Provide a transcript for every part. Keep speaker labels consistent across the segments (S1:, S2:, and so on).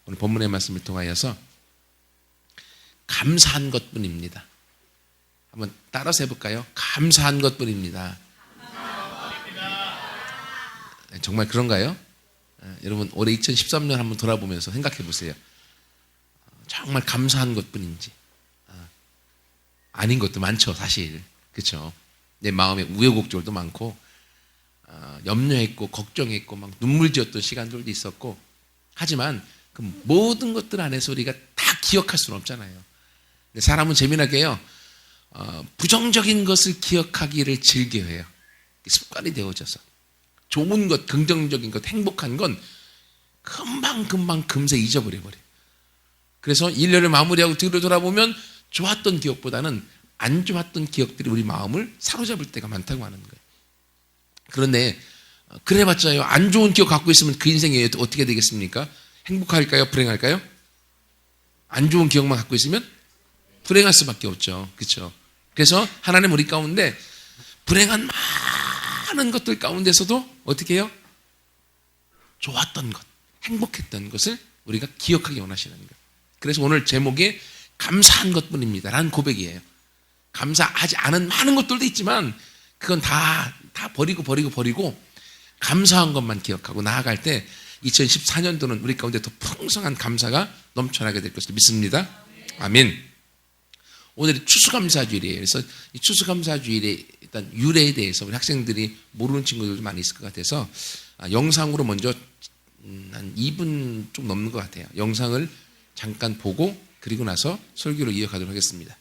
S1: 오늘 본문의 말씀을 통하여서 감사한 것뿐입니다. 한번 따라서 해볼까요? 감사한 것뿐입니다. 정말 그런가요? 여러분 올해 2013년 한번 돌아보면서 생각해 보세요. 정말 감사한 것뿐인지. 아닌 것도 많죠, 사실. 그렇죠? 내 마음에 우여곡절도 많고 염려했고 걱정했고 막 눈물 지었던 시간들도 있었고, 하지만 그 모든 것들 안에서 우리가 다 기억할 수는 없잖아요. 근데 사람은 재미나게요, 부정적인 것을 기억하기를 즐겨해요. 습관이 되어져서 좋은 것, 긍정적인 것, 행복한 건 금방 금세 잊어버려요. 그래서 1년을 마무리하고 뒤로 돌아보면 좋았던 기억보다는 안 좋았던 기억들이 우리 마음을 사로잡을 때가 많다고 하는 거예요. 그런데 그래봤자요, 안 좋은 기억 갖고 있으면 그 인생이 어떻게 되겠습니까? 행복할까요? 불행할까요? 안 좋은 기억만 갖고 있으면 불행할 수밖에 없죠. 그렇죠? 그래서 하나님 우리 가운데 불행한 많은 것들 가운데서도 어떻게 해요? 좋았던 것, 행복했던 것을 우리가 기억하기 원하시는 거예요. 그래서 오늘 제목이 감사한 것뿐입니다 라는 고백이에요. 감사하지 않은 많은 것들도 있지만 그건 다 버리고 감사한 것만 기억하고 나아갈 때 2014년도는 우리 가운데 더 풍성한 감사가 넘쳐나게 될 것을 믿습니다. 아멘. 오늘이 추수감사주일이에요. 그래서 이 추수감사주일의 일단 유래에 대해서 우리 학생들이 모르는 친구들도 많이 있을 것 같아서 영상으로 먼저 한 2분 좀 넘는 것 같아요. 영상을 잠깐 보고 그리고 나서 설교로 이어가도록 하겠습니다.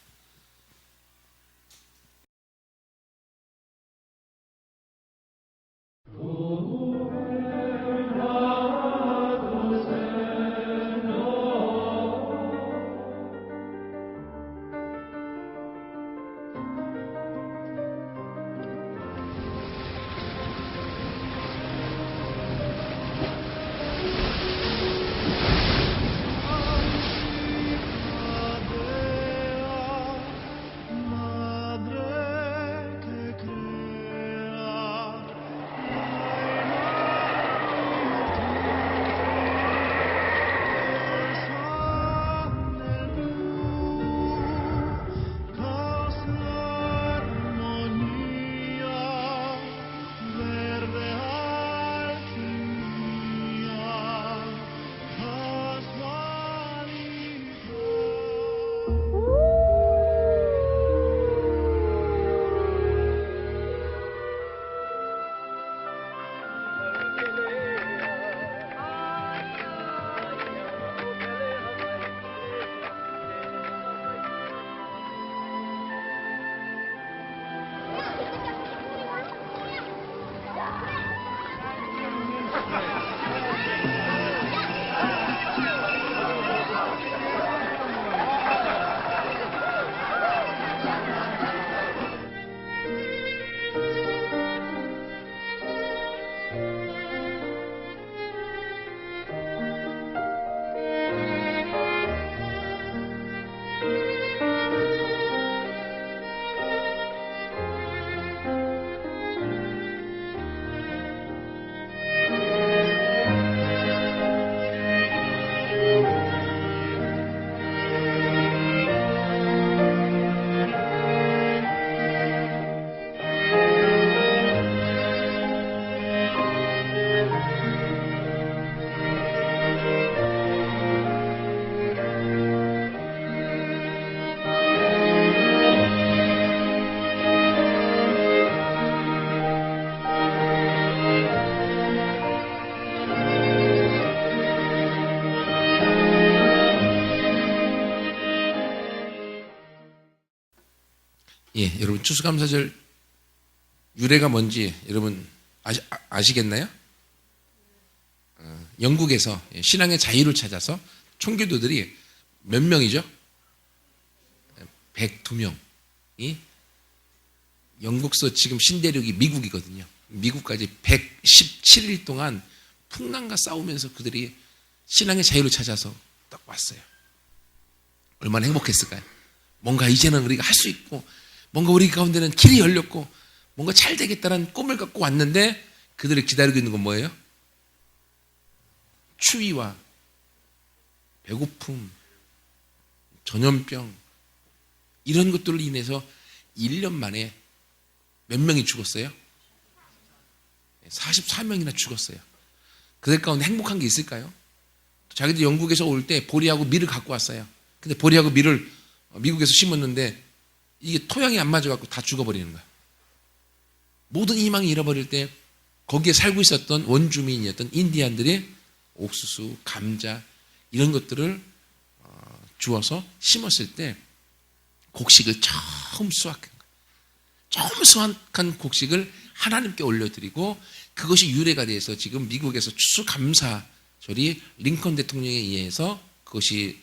S1: 예, 여러분 추수감사절 유래가 뭔지 여러분 아시겠나요? 영국에서 신앙의 자유를 찾아서 총교도들이 몇 명이죠? 102명이 영국서 지금 신대륙이 미국이거든요. 미국까지 117일 동안 풍랑과 싸우면서 그들이 신앙의 자유를 찾아서 딱 왔어요. 얼마나 행복했을까요? 뭔가 이제는 우리가 할 수 있고 뭔가 우리 가운데는 길이 열렸고 뭔가 잘 되겠다는 꿈을 갖고 왔는데 그들이 기다리고 있는 건 뭐예요? 추위와 배고픔, 전염병 이런 것들로 인해서 1년 만에 몇 명이 죽었어요? 44명이나 죽었어요. 그들 가운데 행복한 게 있을까요? 자기들 영국에서 올 때 보리하고 밀을 갖고 왔어요. 근데 보리하고 밀을 미국에서 심었는데 이게 토양이 안 맞아갖고 다 죽어버리는 거야. 모든 희망이 잃어버릴 때 거기에 살고 있었던 원주민이었던 인디안들이 옥수수, 감자 이런 것들을 주워서 심었을 때 곡식을 처음 수확한 거예요. 처음 수확한 곡식을 하나님께 올려드리고 그것이 유래가 돼서 지금 미국에서 추수감사절이 링컨 대통령에 의해서 그것이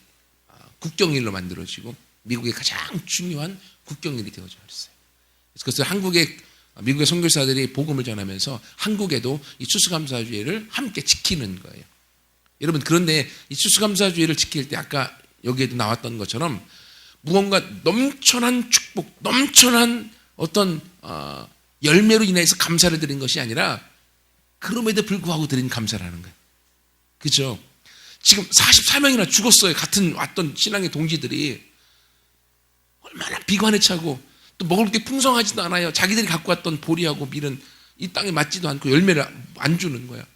S1: 국경일로 만들어지고 미국의 가장 중요한 국경일이 되어져 있어요. 그래서 미국의 선교사들이 복음을 전하면서 한국에도 이 추수감사주의를 함께 지키는 거예요. 여러분, 그런데 이 추수감사주의를 지킬 때 아까 여기에도 나왔던 것처럼 무언가 넘쳐난 축복, 넘쳐난 어떤 열매로 인해서 감사를 드린 것이 아니라 그럼에도 불구하고 드린 감사라는 거예요. 그렇죠? 지금 44명이나 죽었어요. 같은 왔던 신앙의 동지들이. 얼마나 비관에 차고 또 먹을 게 풍성하지도 않아요. 자기들이 갖고 왔던 보리하고 밀은 이 땅에 맞지도 않고 열매를 안 주는 거야.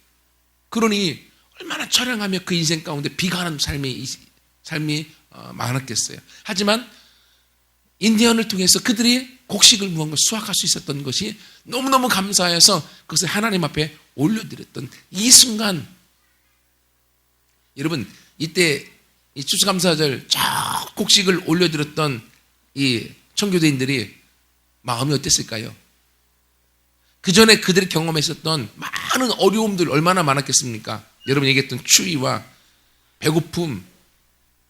S1: 그러니 얼마나 처량하며 그 인생 가운데 비관한 삶이 많았겠어요. 하지만 인디언을 통해서 그들이 곡식을 무언가 수확할 수 있었던 것이 너무너무 감사해서 그것을 하나님 앞에 올려드렸던 이 순간, 여러분, 이때 이 추수감사절 저 곡식을 올려드렸던 이 청교도인들이 마음이 어땠을까요? 그 전에 그들이 경험했었던 많은 어려움들 얼마나 많았겠습니까? 여러분 얘기했던 추위와 배고픔,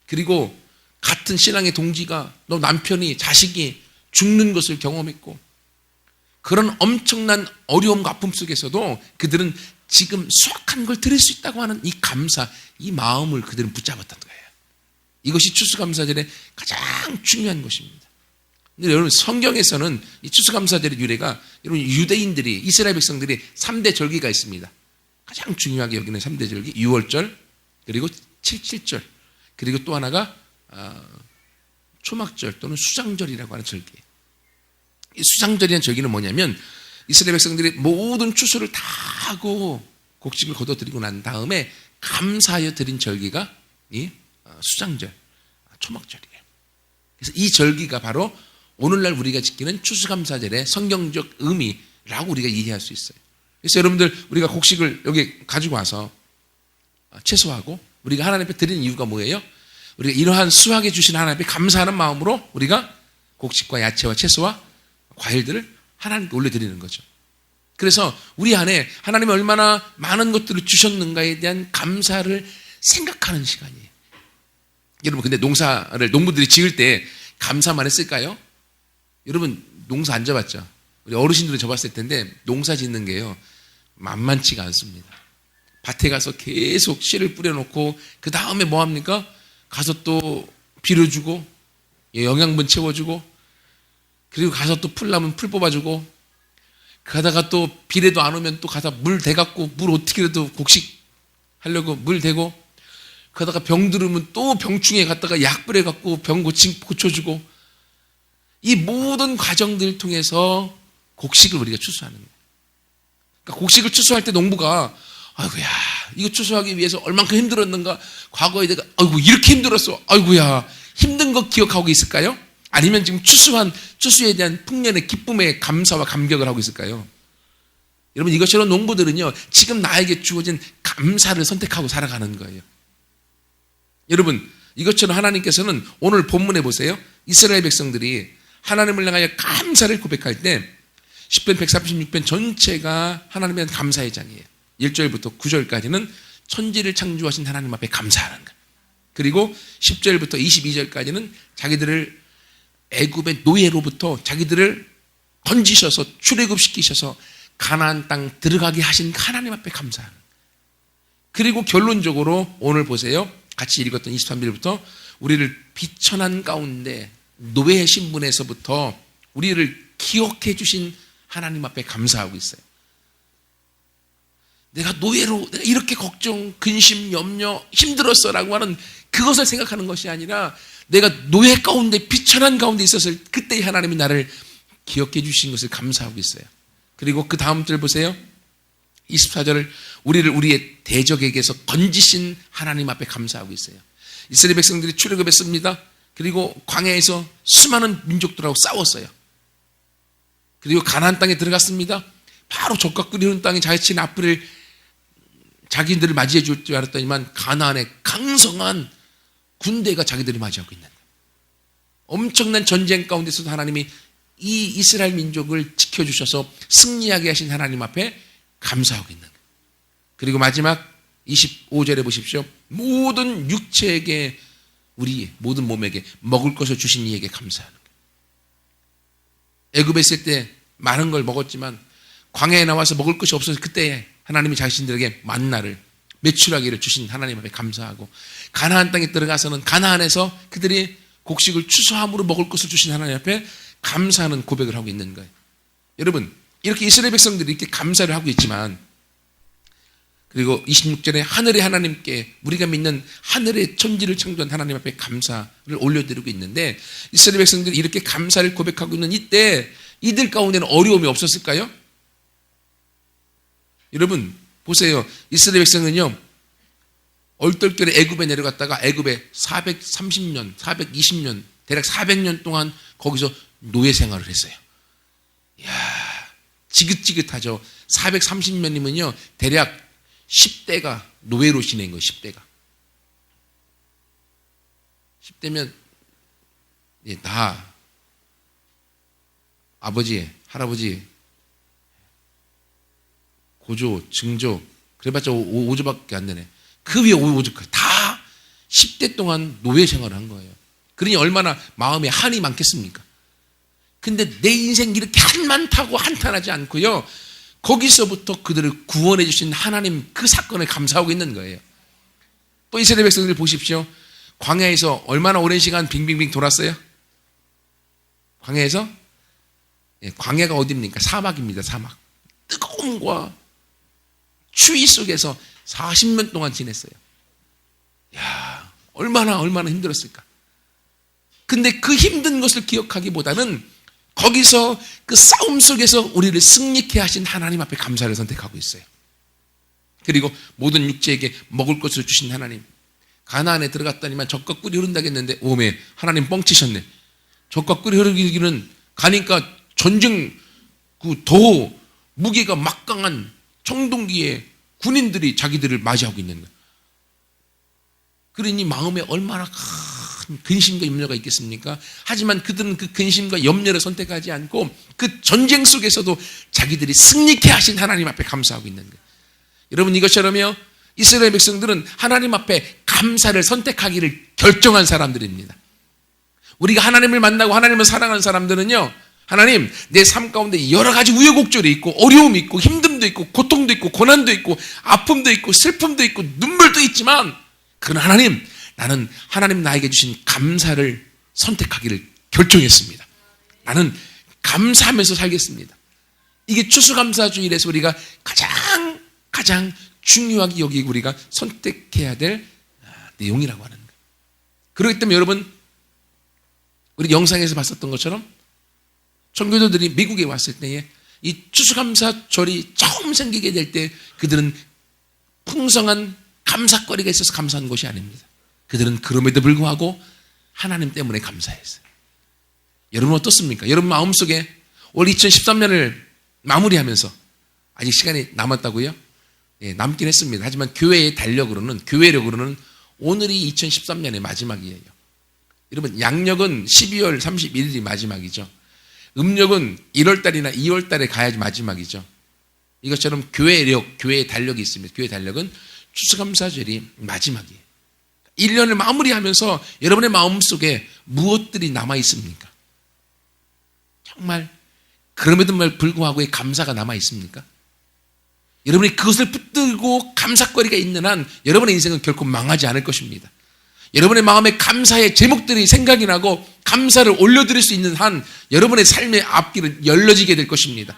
S1: 그리고 같은 신앙의 동지가 너 남편이 자식이 죽는 것을 경험했고, 그런 엄청난 어려움과 아픔 속에서도 그들은 지금 수확한 걸 드릴 수 있다고 하는 이 감사, 이 마음을 그들은 붙잡았던 거예요. 이것이 추수감사절의 가장 중요한 것입니다. 근데 여러분, 성경에서는 이 추수감사절의 유래가, 여러분, 유대인들이, 이스라엘 백성들이 3대 절기가 있습니다. 가장 중요하게 여기는 3대 절기, 6월절, 그리고 7.7절, 그리고 또 하나가 초막절 또는 수장절이라고 하는 절기예요. 이 수장절이라는 절기는 뭐냐면 이스라엘 백성들이 모든 추수를 다 하고 곡식을 거둬들이고 난 다음에 감사하여 드린 절기가 이 수장절, 초막절이에요. 그래서 이 절기가 바로 오늘날 우리가 지키는 추수감사절의 성경적 의미라고 우리가 이해할 수 있어요. 그래서 여러분들, 우리가 곡식을 여기 가지고 와서 채소하고 우리가 하나님 앞에 드리는 이유가 뭐예요? 우리가 이러한 수확해 주신 하나님 앞에 감사하는 마음으로 우리가 곡식과 야채와 채소와 과일들을 하나님께 올려드리는 거죠. 그래서 우리 안에 하나님이 얼마나 많은 것들을 주셨는가에 대한 감사를 생각하는 시간이에요. 여러분, 근데 농부들이 지을 때 감사만 했을까요? 여러분, 농사 안 져봤죠? 우리 어르신들은 져봤을 텐데 농사 짓는 게요, 만만치가 않습니다. 밭에 가서 계속 씨를 뿌려놓고 그 다음에 뭐 합니까? 가서 또 비료주고 영양분 채워주고, 그리고 가서 또 풀 나면 풀 뽑아주고, 가다가 또 비례도 안 오면 또 가서 물 대갖고, 물 어떻게라도 곡식 하려고 물 대고, 가다가 병 들으면 또 병충해 갔다가 약 뿌려갖고 병 고쳐주고, 이 모든 과정들을 통해서 곡식을 우리가 추수하는 거예요. 그러니까 곡식을 추수할 때 농부가 아이고야, 이거 추수하기 위해서 얼만큼 힘들었는가, 과거에 내가 아이고 이렇게 힘들었어, 아이고야, 힘든 거 기억하고 있을까요? 아니면 지금 추수에 대한 풍년의 기쁨의 감사와 감격을 하고 있을까요? 여러분, 이것처럼 농부들은요, 지금 나에게 주어진 감사를 선택하고 살아가는 거예요. 여러분, 이것처럼 하나님께서는 오늘 본문에 보세요. 이스라엘 백성들이 하나님을 향하여 감사를 고백할 때 10편 136편 전체가 하나님에 대한 감사의 장이에요. 1절부터 9절까지는 천지를 창조하신 하나님 앞에 감사하는 것. 그리고 10절부터 22절까지는 자기들을 애굽의 노예로부터 자기들을 건지셔서 출애굽시키셔서 가나안 땅 들어가게 하신 하나님 앞에 감사하는 것. 그리고 결론적으로 오늘 보세요. 같이 읽었던 23절부터 우리를 비천한 가운데 노예의 신분에서부터 우리를 기억해 주신 하나님 앞에 감사하고 있어요. 내가 노예로 내가 이렇게 걱정, 근심, 염려, 힘들었어라고 하는 그것을 생각하는 것이 아니라 내가 노예 가운데 비천한 가운데 있었을 그때 하나님이 나를 기억해 주신 것을 감사하고 있어요. 그리고 그 다음 절 보세요. 24절을 우리를 우리의 대적에게서 건지신 하나님 앞에 감사하고 있어요. 이스라엘 백성들이 출애굽했습니다. 그리고 광야에서 수많은 민족들하고 싸웠어요. 그리고 가나안 땅에 들어갔습니다. 바로 적과 끓이는 땅에 자기친 앞을 자기들을 맞이해 줄 줄 알았더니만 가나안의 강성한 군대가 자기들을 맞이하고 있는 거예요. 엄청난 전쟁 가운데서도 하나님이 이 이스라엘 민족을 지켜주셔서 승리하게 하신 하나님 앞에 감사하고 있는 거예요. 그리고 마지막 25절에 보십시오. 모든 육체에게 우리 모든 몸에게 먹을 것을 주신 이에게 감사하는 거예요. 애굽에 있을 때 많은 걸 먹었지만 광야에 나와서 먹을 것이 없어서 그때 하나님이 자신들에게 만나를 매출하기를 주신 하나님 앞에 감사하고 가나안 땅에 들어가서는 가나안에서 그들이 곡식을 추수함으로 먹을 것을 주신 하나님 앞에 감사하는 고백을 하고 있는 거예요. 여러분 이렇게 이스라엘 백성들이 이렇게 감사를 하고 있지만 그리고 26절에 하늘의 하나님께 우리가 믿는 하늘의 천지를 창조한 하나님 앞에 감사를 올려드리고 있는데 이스라엘 백성들이 이렇게 감사를 고백하고 있는 이때 이들 가운데는 어려움이 없었을까요? 여러분 보세요. 이스라엘 백성은요 얼떨결에 애굽에 내려갔다가 애굽에 430년, 420년, 대략 400년 동안 거기서 노예 생활을 했어요. 이야, 지긋지긋하죠. 430년이면요 대략 10대가 노예로 지낸 거예요. 10대가 10대면 다 아버지, 할아버지, 고조, 증조 그래봤자 5조밖에 안 되네. 그 위에 5조까지 다 10대 동안 노예 생활을 한 거예요. 그러니 얼마나 마음에 한이 많겠습니까? 근데 내 인생 이렇게 한 많다고 한탄하지 않고요. 거기서부터 그들을 구원해 주신 하나님 그 사건을 감사하고 있는 거예요. 또 이스라엘 백성들 보십시오. 광야에서 얼마나 오랜 시간 빙빙빙 돌았어요? 광야에서? 광야가 어디입니까? 사막입니다. 사막. 뜨거움과 추위 속에서 40년 동안 지냈어요. 야, 얼마나 힘들었을까? 근데 그 힘든 것을 기억하기보다는 거기서 그 싸움 속에서 우리를 승리케 하신 하나님 앞에 감사를 선택하고 있어요. 그리고 모든 육체에게 먹을 것을 주신 하나님. 가나안에 들어갔다니만 적과 꿀이 흐른다겠는데 오메 하나님 뻥치셨네. 적과 꿀이 흐르기는 가니까 전쟁 더 무기가 막강한 청동기에 군인들이 자기들을 맞이하고 있는 거예요. 그러니 마음에 얼마나 큰 근심과 염려가 있겠습니까? 하지만 그들은 그 근심과 염려를 선택하지 않고 그 전쟁 속에서도 자기들이 승리케 하신 하나님 앞에 감사하고 있는 거예요. 여러분 이것처럼요 이스라엘 백성들은 하나님 앞에 감사를 선택하기를 결정한 사람들입니다. 우리가 하나님을 만나고 하나님을 사랑하는 사람들은요 하나님 내 삶 가운데 여러 가지 우여곡절이 있고 어려움이 있고 힘듦도 있고 고통도 있고 고난도 있고 아픔도 있고 슬픔도 있고 눈물도 있지만 그러나 하나님 나는 하나님 나에게 주신 감사를 선택하기를 결정했습니다. 나는 감사하면서 살겠습니다. 이게 추수감사주일에서 우리가 가장 중요하게 여기고 우리가 선택해야 될 내용이라고 하는 거예요. 그렇기 때문에 여러분 우리 영상에서 봤었던 것처럼 청교도들이 미국에 왔을 때에 이 추수감사절이 처음 생기게 될 때 그들은 풍성한 감사거리가 있어서 감사한 것이 아닙니다. 그들은 그럼에도 불구하고 하나님 때문에 감사했어요. 여러분 어떻습니까? 여러분 마음속에 올 2013년을 마무리하면서 아직 시간이 남았다고요? 예, 남긴 했습니다. 하지만 교회의 교회력으로는 오늘이 2013년의 마지막이에요. 여러분 양력은 12월 31일이 마지막이죠. 음력은 1월달이나 2월달에 가야지 마지막이죠. 이것처럼 교회의 달력이 있습니다. 교회의 달력은 추수감사절이 마지막이에요. 1년을 마무리하면서 여러분의 마음속에 무엇들이 남아 있습니까? 정말 그럼에도 불구하고의 감사가 남아 있습니까? 여러분이 그것을 붙들고 감사거리가 있는 한 여러분의 인생은 결코 망하지 않을 것입니다. 여러분의 마음에 감사의 제목들이 생각이 나고 감사를 올려드릴 수 있는 한 여러분의 삶의 앞길은 열려지게 될 것입니다.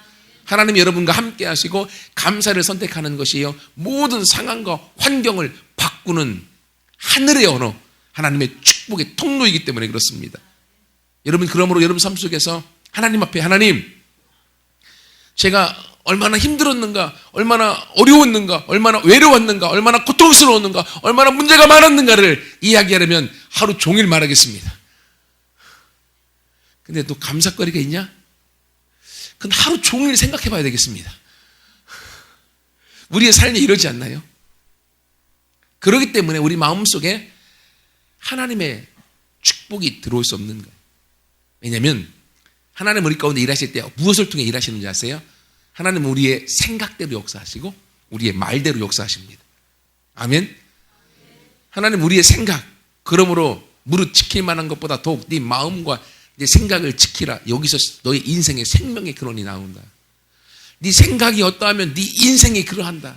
S1: 하나님이 여러분과 함께 하시고 감사를 선택하는 것이요, 모든 상황과 환경을 바꾸는 하늘의 언어, 하나님의 축복의 통로이기 때문에 그렇습니다. 여러분, 그러므로 여러분 삶 속에서 하나님 앞에, 하나님, 제가 얼마나 힘들었는가, 얼마나 어려웠는가, 얼마나 외로웠는가, 얼마나 고통스러웠는가, 얼마나 문제가 많았는가를 이야기하려면 하루 종일 말하겠습니다. 근데 또 감사거리가 있냐? 그건 하루 종일 생각해 봐야 되겠습니다. 우리의 삶이 이러지 않나요? 그렇기 때문에 우리 마음속에 하나님의 축복이 들어올 수 없는 거예요. 왜냐하면 하나님 우리 가운데 일하실 때 무엇을 통해 일하시는지 아세요? 하나님은 우리의 생각대로 역사하시고 우리의 말대로 역사하십니다. 아멘. 하나님 우리의 생각, 그러므로 무릇 지킬 만한 것보다 더욱 네 마음과 네 생각을 지키라. 여기서 너의 인생의 생명의 근원이 나온다. 네 생각이 어떠하면 네 인생이 그러한다.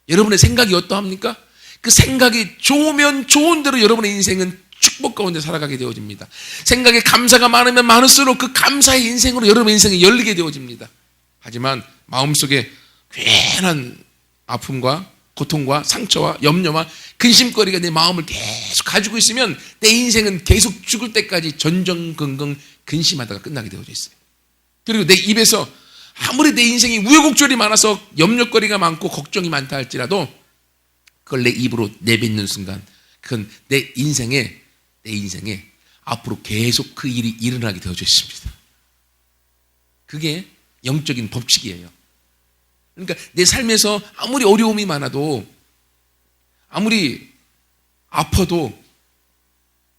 S1: 여러분의 생각이 어떠합니까? 그 생각이 좋으면 좋은 대로 여러분의 인생은 축복 가운데 살아가게 되어집니다. 생각에 감사가 많으면 많을수록 그 감사의 인생으로 여러분의 인생이 열리게 되어집니다. 하지만 마음속에 괜한 아픔과 고통과 상처와 염려와 근심거리가 내 마음을 계속 가지고 있으면 내 인생은 계속 죽을 때까지 전전긍긍 근심하다가 끝나게 되어져 있어요. 그리고 내 입에서 아무리 내 인생이 우여곡절이 많아서 염려거리가 많고 걱정이 많다 할지라도 그걸 내 입으로 내뱉는 순간 그건 내 인생에 앞으로 계속 그 일이 일어나게 되어져 있습니다. 그게 영적인 법칙이에요. 그러니까 내 삶에서 아무리 어려움이 많아도, 아무리 아파도,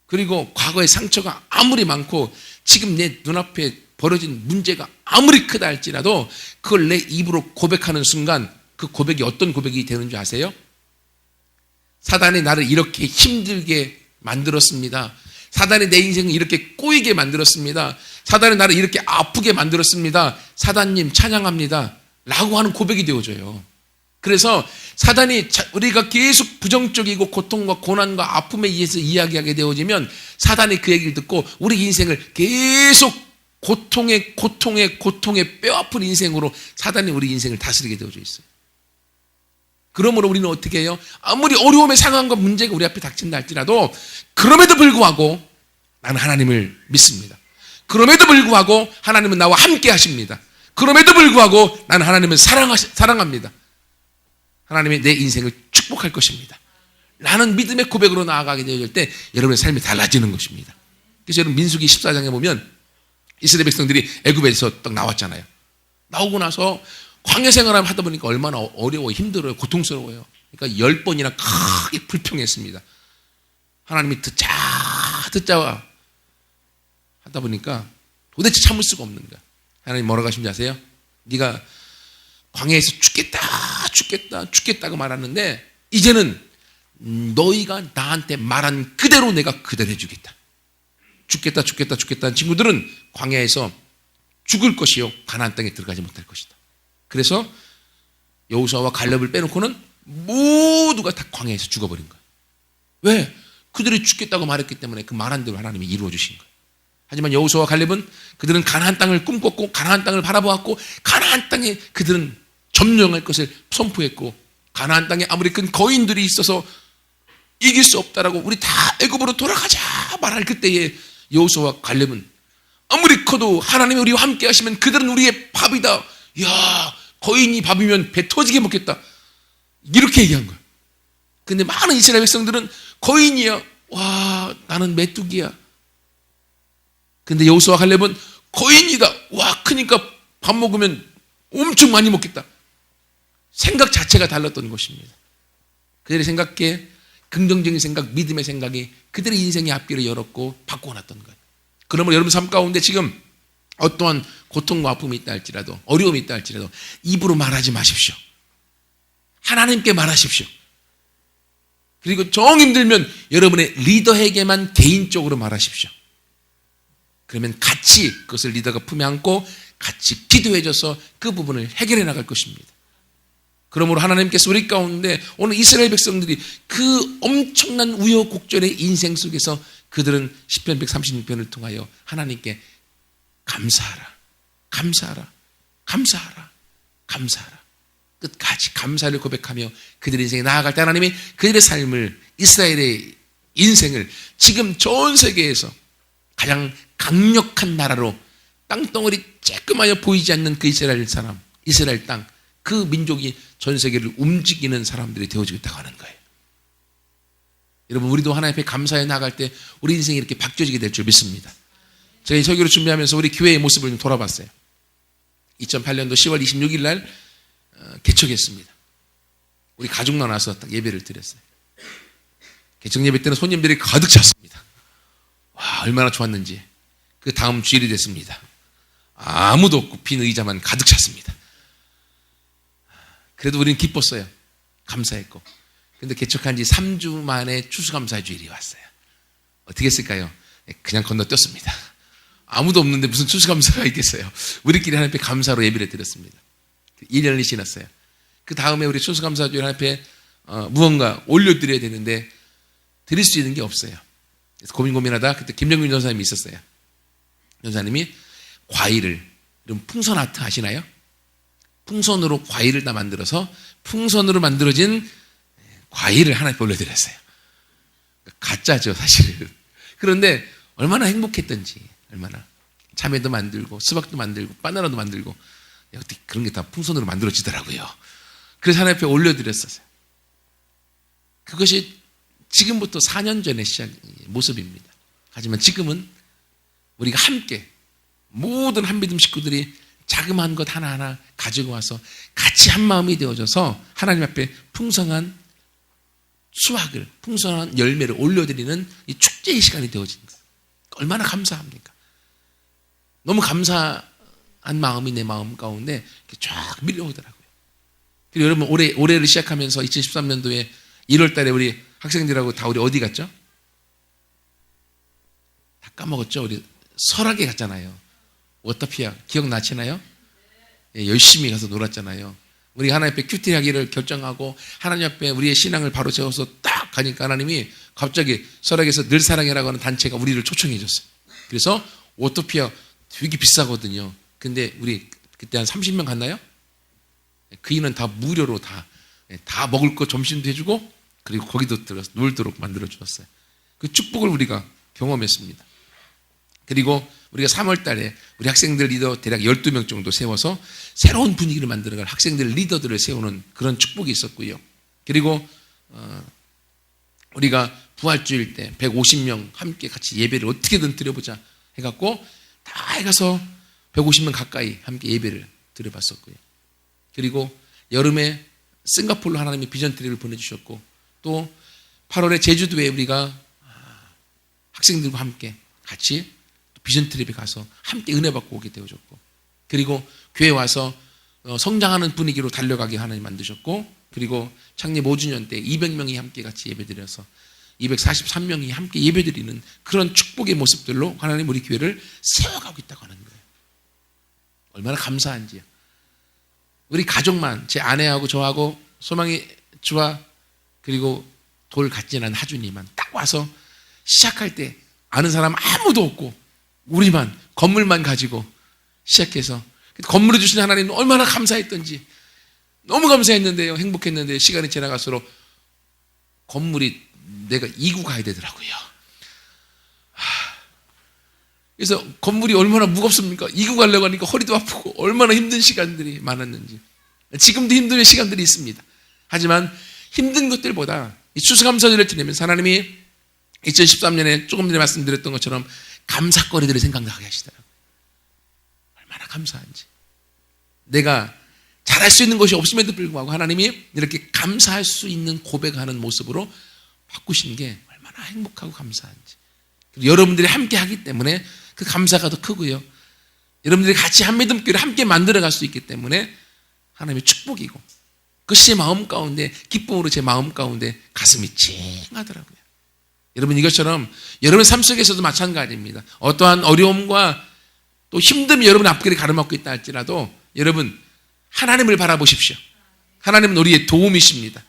S1: 그리고 과거의 상처가 아무리 많고 지금 내 눈앞에 벌어진 문제가 아무리 크다 할지라도 그걸 내 입으로 고백하는 순간 그 고백이 어떤 고백이 되는 줄 아세요? 사단이 나를 이렇게 힘들게 만들었습니다. 사단이 내 인생을 이렇게 꼬이게 만들었습니다. 사단이 나를 이렇게 아프게 만들었습니다. 사단님 찬양합니다. 라고 하는 고백이 되어져요. 그래서 사단이 우리가 계속 부정적이고 고통과 고난과 아픔에 의해서 이야기하게 되어지면 사단이 그 얘기를 듣고 우리 인생을 계속 고통의 뼈아픈 인생으로 사단이 우리 인생을 다스리게 되어져 있어요. 그러므로 우리는 어떻게 해요? 아무리 어려움의 상황과 문제가 우리 앞에 닥친다 할지라도 그럼에도 불구하고 나는 하나님을 믿습니다. 그럼에도 불구하고 하나님은 나와 함께 하십니다. 그럼에도 불구하고 나는 하나님을 사랑합니다. 하나님이 내 인생을 축복할 것입니다. 라는 믿음의 고백으로 나아가게 되어질 때 여러분의 삶이 달라지는 것입니다. 그래서 여러분 민수기 14장에 보면 이스라엘 백성들이 애굽에서 딱 나왔잖아요. 나오고 나서 광야 생활을 하다 보니까 얼마나 어려워, 힘들어요, 고통스러워요. 그러니까 10번이나 크게 불평했습니다. 하나님이 듣자 하다 보니까 도대체 참을 수가 없는 거야. 하나님 뭐라고 하신지 아세요? 네가 광야에서 죽겠다고 말하는데 이제는 너희가 나한테 말한 그대로 내가 그대로 해주겠다. 죽겠다는 친구들은 광야에서 죽을 것이요 가나안 땅에 들어가지 못할 것이다. 그래서 여호수아와 갈렙을 빼놓고는 모두가 다 광야에서 죽어버린 거예요. 왜? 그들이 죽겠다고 말했기 때문에 그 말한 대로 하나님이 이루어 주신 거예요. 하지만 여호수아와 갈렙은 그들은 가나안 땅을 꿈꿨고 가나안 땅을 바라보았고 가나안 땅에 그들은 점령할 것을 선포했고 가나안 땅에 아무리 큰 거인들이 있어서 이길 수 없다라고 우리 다 애굽으로 돌아가자 말할 그때에 여호수아와 갈렙은 아무리 커도 하나님이 우리와 함께 하시면 그들은 우리의 밥이다. 야, 거인이 밥이면 배 터지게 먹겠다. 이렇게 얘기한 거야. 근데 많은 이스라엘 백성들은 거인이야. 와, 나는 메뚜기야. 근데 여호수아와 갈렙은 거인이다. 와, 크니까 밥 먹으면 엄청 많이 먹겠다. 생각 자체가 달랐던 것입니다. 그들의 생각에 긍정적인 생각, 믿음의 생각이 그들의 인생의 앞길을 열었고 바꿔놨던 거예요. 그러면 여러분 삶 가운데 지금 어떠한 고통과 아픔이 있다 할지라도 어려움이 있다 할지라도 입으로 말하지 마십시오. 하나님께 말하십시오. 그리고 정 힘들면 여러분의 리더에게만 개인적으로 말하십시오. 그러면 같이 그것을 리더가 품에 안고 같이 기도해줘서 그 부분을 해결해 나갈 것입니다. 그러므로 하나님께서 우리 가운데 오늘 이스라엘 백성들이 그 엄청난 우여곡절의 인생 속에서 그들은 시편 136편을 통하여 하나님께 감사하라. 감사하라. 감사하라. 끝까지 감사를 고백하며 그들의 인생에 나아갈 때 하나님이 그들의 삶을, 이스라엘의 인생을 지금 전 세계에서 가장 강력한 나라로, 땅덩어리 쬐끔하여 보이지 않는 그 이스라엘 사람, 이스라엘 땅, 그 민족이 전 세계를 움직이는 사람들이 되어지고 있다고 하는 거예요. 여러분, 우리도 하나님 앞에 감사해 나갈 때 우리 인생이 이렇게 바뀌어지게 될 줄 믿습니다. 제가 이 설교를 준비하면서 우리 교회의 모습을 좀 돌아봤어요. 2008년도 10월 26일 날 개척했습니다. 우리 가족만 와서 딱 예배를 드렸어요. 개척 예배 때는 손님들이 가득 찼습니다. 와, 얼마나 좋았는지. 그 다음 주일이 됐습니다. 아무도 없고 빈 의자만 가득 찼습니다. 그래도 우리는 기뻤어요. 감사했고. 근데 개척한 지 3주 만에 추수감사 주일이 왔어요. 어떻게 했을까요? 그냥 건너뛰었습니다. 아무도 없는데 무슨 추수감사가 있겠어요. 우리끼리 하나님 앞에 감사로 예배를 드렸습니다. 1년이 지났어요. 그 다음에 우리 추수감사 주일 하나님 앞에 무언가 올려드려야 되는데 드릴 수 있는 게 없어요. 그래서 고민하다 그때 김정균 전사님이 있었어요. 전사님이 과일을, 여러분 풍선 아트 아시나요? 풍선으로 과일을 다 만들어서 풍선으로 만들어진 과일을 하나님께 올려드렸어요. 가짜죠, 사실은. 그런데 얼마나 행복했던지, 얼마나. 참외도 만들고, 수박도 만들고, 바나나도 만들고, 어떻게 그런 게 다 풍선으로 만들어지더라고요. 그래서 하나님 앞에 올려드렸었어요. 그것이 지금부터 4년 전의 시작 모습입니다. 하지만 지금은 우리가 함께 모든 한믿음 식구들이 자그마한 것 하나하나 가지고 와서 같이 한 마음이 되어져서 하나님 앞에 풍성한 수확을, 풍성한 열매를 올려드리는 이 축제의 시간이 되어진 거예요. 얼마나 감사합니까? 너무 감사한 마음이 내 마음 가운데 쫙 밀려오더라고요. 그리고 여러분 올해를 시작하면서 2013년도에 1월 달에 우리 학생들하고 다 우리 어디 갔죠? 다 까먹었죠? 우리 설악에 갔잖아요. 워터피아 기억나시나요? 예, 열심히 가서 놀았잖아요. 우리 하나님 앞에 큐티 하기를 결정하고 하나님 앞에 우리의 신앙을 바로 세워서 딱 가니까 하나님이 갑자기 설악에서 늘 사랑해라고 하는 단체가 우리를 초청해 줬어요. 그래서 워터피아 되게 비싸거든요. 근데 우리 그때 한 30명 갔나요? 그 인은 다 무료로 다 먹을 거 점심도 해주고 그리고 거기도 들어가서 놀도록 만들어 주었어요. 그 축복을 우리가 경험했습니다. 그리고 우리가 3월 달에 우리 학생들 리더 대략 12명 정도 세워서 새로운 분위기를 만들어갈 학생들 리더들을 세우는 그런 축복이 있었고요. 그리고 우리가 부활주일 때 150명 함께 같이 예배를 어떻게든 드려보자 해갖고 다 해가서 150명 가까이 함께 예배를 드려봤었고요. 그리고 여름에 싱가포르로 하나님이 비전 트립을 보내주셨고 또 8월에 제주도에 우리가 학생들과 함께 같이 비전 트립에 가서 함께 은혜 받고 오게 되어졌고 그리고 교회 와서 성장하는 분위기로 달려가게 하나님 만드셨고 그리고 창립 5주년 때 200명이 함께 같이 예배드려서 243명이 함께 예배드리는 그런 축복의 모습들로 하나님 우리 교회를 세워가고 있다고 하는 거예요. 얼마나 감사한지요. 우리 가족만 제 아내하고 저하고 소망이 주와 그리고 돌 같지 않은 하준이만 딱 와서 시작할 때 아는 사람 아무도 없고 우리만 건물만 가지고 시작해서 건물을 주신 하나님 얼마나 감사했던지 너무 감사했는데요. 행복했는데 시간이 지나갈수록 건물이 내가 이구 가야 되더라고요. 그래서 건물이 얼마나 무겁습니까? 이구 가려고 하니까 허리도 아프고 얼마나 힘든 시간들이 많았는지 지금도 힘든 시간들이 있습니다. 하지만 힘든 것들보다 이 추수감사절을 지내면서 하나님이 2013년에 조금 전에 말씀드렸던 것처럼 감사거리들을 생각나게 하시더라고요. 얼마나 감사한지. 내가 잘할 수 있는 것이 없음에도 불구하고 하나님이 이렇게 감사할 수 있는 고백하는 모습으로 바꾸신 게 얼마나 행복하고 감사한지. 그리고 여러분들이 함께 하기 때문에 그 감사가 더 크고요. 여러분들이 같이 한 믿음교회를 함께 만들어갈 수 있기 때문에 하나님의 축복이고 그것이 제 마음 가운데 기쁨으로 제 마음 가운데 가슴이 찡하더라고요. 여러분 이것처럼 여러분 삶 속에서도 마찬가지입니다. 어떠한 어려움과 또 힘듦이 여러분 앞길에 가로막고 있다 할지라도 여러분 하나님을 바라보십시오. 하나님은 우리의 도움이십니다.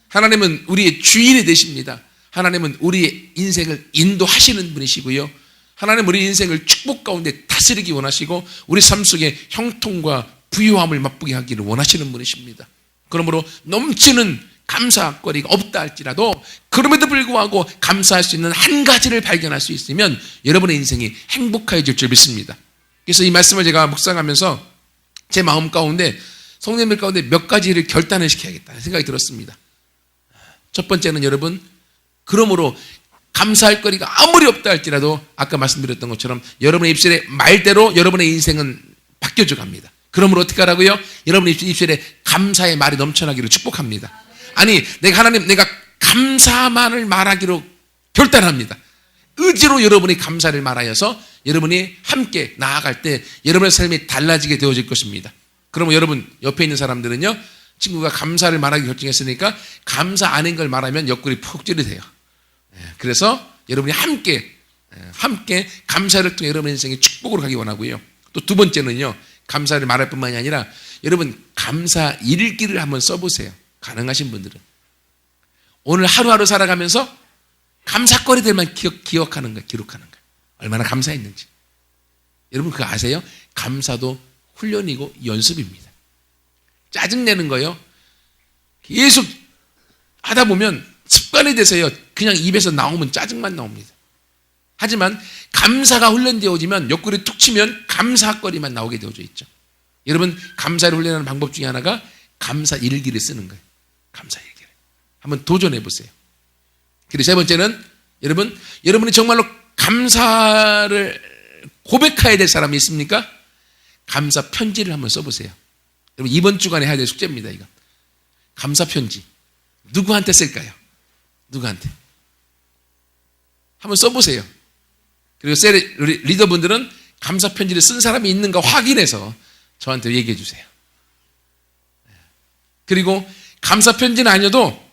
S1: 하나님은 우리의 주인이 되십니다. 하나님은 우리의 인생을 인도하시는 분이시고요. 하나님은 우리 인생을 축복 가운데 다스리기 원하시고 우리 삶 속에 형통과 부유함을 맛보게 하기를 원하시는 분이십니다. 그러므로 넘치는 감사거리가 없다 할지라도 그럼에도 불구하고 감사할 수 있는 한 가지를 발견할 수 있으면 여러분의 인생이 행복해질 줄 믿습니다. 그래서 이 말씀을 제가 묵상하면서 제 마음 가운데 성도님들 가운데 몇 가지를 결단을 시켜야겠다는 생각이 들었습니다. 첫 번째는 여러분, 그러므로 감사할 거리가 아무리 없다 할지라도 아까 말씀드렸던 것처럼 여러분의 입술의 말대로 여러분의 인생은 바뀌어져 갑니다. 그러므로 어떻게 하라고요? 여러분의 입술에 감사의 말이 넘쳐나기를 축복합니다. 아니, 내가 감사만을 말하기로 결단합니다. 의지로 여러분이 감사를 말하여서 여러분이 함께 나아갈 때 여러분의 삶이 달라지게 되어질 것입니다. 그러면 여러분 옆에 있는 사람들은요, 친구가 감사를 말하기 결정했으니까 감사 아닌 걸 말하면 옆구리 푹 찌르세요. 그래서 여러분이 함께 감사를 통해 여러분의 인생의 축복으로 가기 원하고요. 또 두 번째는요, 감사를 말할 뿐만이 아니라 여러분 감사 일기를 한번 써보세요. 가능하신 분들은 오늘 하루하루 살아가면서 감사거리들만 기억하는 거예요. 기록하는 거예요. 얼마나 감사했는지. 여러분 그거 아세요? 감사도 훈련이고 연습입니다. 짜증내는 거요, 계속 하다 보면 습관이 돼서요, 그냥 입에서 나오면 짜증만 나옵니다. 하지만 감사가 훈련되어지면 옆구리 툭 치면 감사거리만 나오게 되어져 있죠. 여러분 감사를 훈련하는 방법 중에 하나가 감사 일기를 쓰는 거예요. 감사 일기를 한번 도전해 보세요. 그리고 세 번째는 여러분이 정말로 감사를 고백해야 될 사람이 있습니까? 감사 편지를 한번 써보세요. 여러분 이번 주간에 해야 될 숙제입니다. 이거 감사 편지 누구한테 쓸까요? 누구한테? 한번 써보세요. 그리고 우리 리더분들은 감사 편지를 쓴 사람이 있는가 확인해서 저한테 얘기해 주세요. 그리고 감사 편지는 아니어도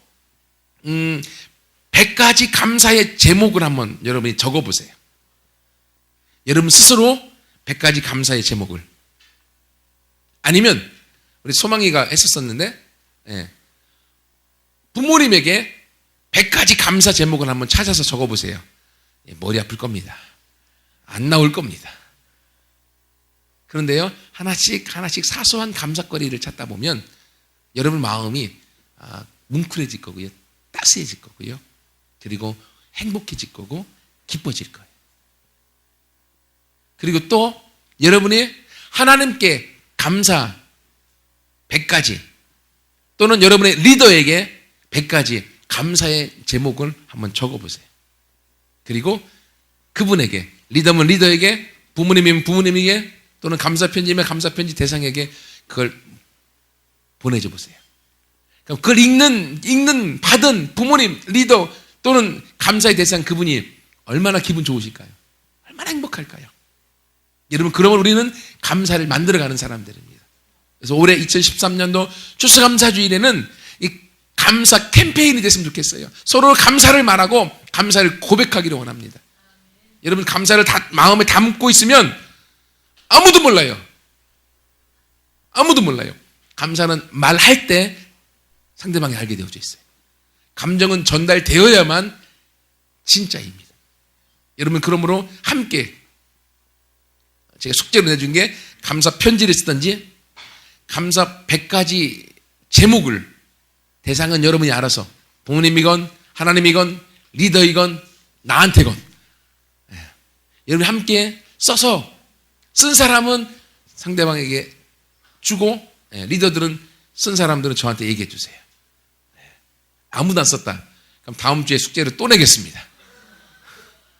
S1: 100가지 감사의 제목을 한번 여러분이 적어보세요. 여러분 스스로 100가지 감사의 제목을. 아니면 우리 소망이가 했었었는데 부모님에게 100가지 감사 제목을 한번 찾아서 적어보세요. 머리 아플 겁니다. 안 나올 겁니다. 그런데요, 하나씩 사소한 감사거리를 찾다 보면 여러분 마음이 뭉클해질 거고요, 따스해질 거고요, 그리고 행복해질 거고 기뻐질 거예요. 그리고 또 여러분이 하나님께 감사 100가지 또는 여러분의 리더에게 100가지 감사의 제목을 한번 적어보세요. 그리고 그분에게, 리더면 리더에게, 부모님이면 부모님에게, 또는 감사편지면 감사편지 대상에게 그걸 보내줘 보세요. 그걸 받은 부모님, 리더 또는 감사의 대상 그분이 얼마나 기분 좋으실까요? 얼마나 행복할까요? 여러분, 그러면 우리는 감사를 만들어가는 사람들입니다. 그래서 올해 2013년도 추수감사주일에는 이 감사 캠페인이 됐으면 좋겠어요. 서로 감사를 말하고 감사를 고백하기를 원합니다. 여러분 감사를 마음에 담고 있으면 아무도 몰라요. 아무도 몰라요. 감사는 말할 때 상대방이 알게 되어져 있어요. 감정은 전달되어야만 진짜입니다. 여러분 그러므로 함께 제가 숙제로 내준 게 감사 편지를 쓰든지 감사 100가지 제목을, 대상은 여러분이 알아서 부모님이건 하나님이건 리더이건 나한테건 여러분이 함께 써서 쓴 사람은 상대방에게 주고 리더들은 쓴 사람들은 저한테 얘기해 주세요. 아무도 안 썼다. 그럼 다음 주에 숙제를 또 내겠습니다.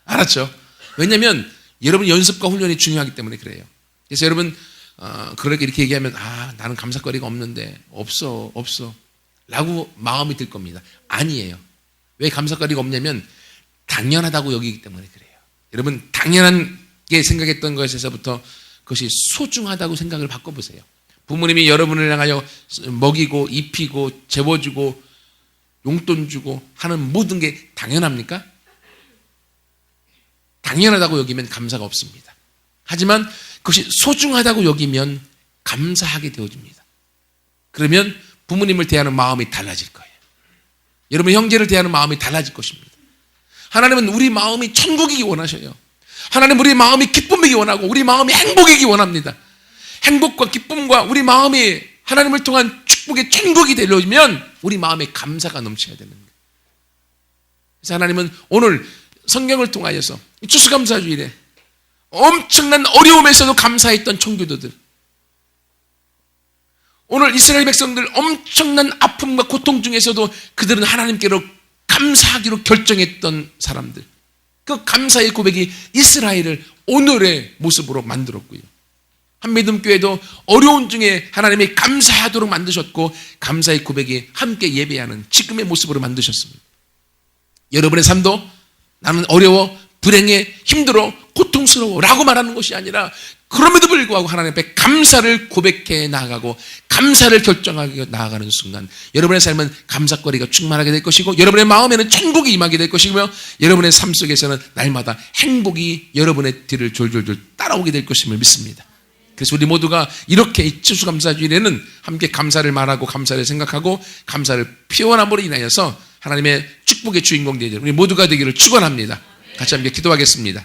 S1: 알았죠? 왜냐하면 여러분 연습과 훈련이 중요하기 때문에 그래요. 그래서 여러분 그렇게 이렇게 얘기하면 나는 감사거리가 없는데 없어 라고 마음이 들 겁니다. 아니에요. 왜 감사거리가 없냐면 당연하다고 여기기 때문에 그래요. 여러분 당연하게 생각했던 것에서부터 그것이 소중하다고 생각을 바꿔보세요. 부모님이 여러분을 향하여 먹이고 입히고 재워주고 용돈 주고 하는 모든 게 당연합니까? 당연하다고 여기면 감사가 없습니다. 하지만 그것이 소중하다고 여기면 감사하게 되어집니다. 그러면 부모님을 대하는 마음이 달라질 거예요. 여러분 형제를 대하는 마음이 달라질 것입니다. 하나님은 우리 마음이 천국이기 원하셔요. 하나님은 우리 마음이 기쁨이기 원하고 우리 마음이 행복이기 원합니다. 행복과 기쁨과 우리 마음이 하나님을 통한 축복의 천국이 되려면 우리 마음에 감사가 넘쳐야 되는 거예요. 그래서 하나님은 오늘 성경을 통하여서 추수감사주일에 엄청난 어려움에서도 감사했던 청교도들, 오늘 이스라엘 백성들 엄청난 아픔과 고통 중에서도 그들은 하나님께로 감사하기로 결정했던 사람들, 그 감사의 고백이 이스라엘을 오늘의 모습으로 만들었고요. 한미듬교회도 어려운 중에 하나님이 감사하도록 만드셨고 감사의 고백이 함께 예배하는 지금의 모습으로 만드셨습니다. 여러분의 삶도 나는 어려워, 불행해, 힘들어, 고통스러워 라고 말하는 것이 아니라 그럼에도 불구하고 하나님 앞에 감사를 고백해 나아가고 감사를 결정하게 나아가는 순간 여러분의 삶은 감사거리가 충만하게 될 것이고 여러분의 마음에는 천국이 임하게 될 것이며 여러분의 삶 속에서는 날마다 행복이 여러분의 뒤를 졸졸졸 따라오게 될 것임을 믿습니다. 그래서 우리 모두가 이렇게 이 추수감사주일에는 함께 감사를 말하고 감사를 생각하고 감사를 표현함으로 인하여서 하나님의 축복의 주인공 되는 우리 모두가 되기를 축원합니다. 같이 함께 기도하겠습니다.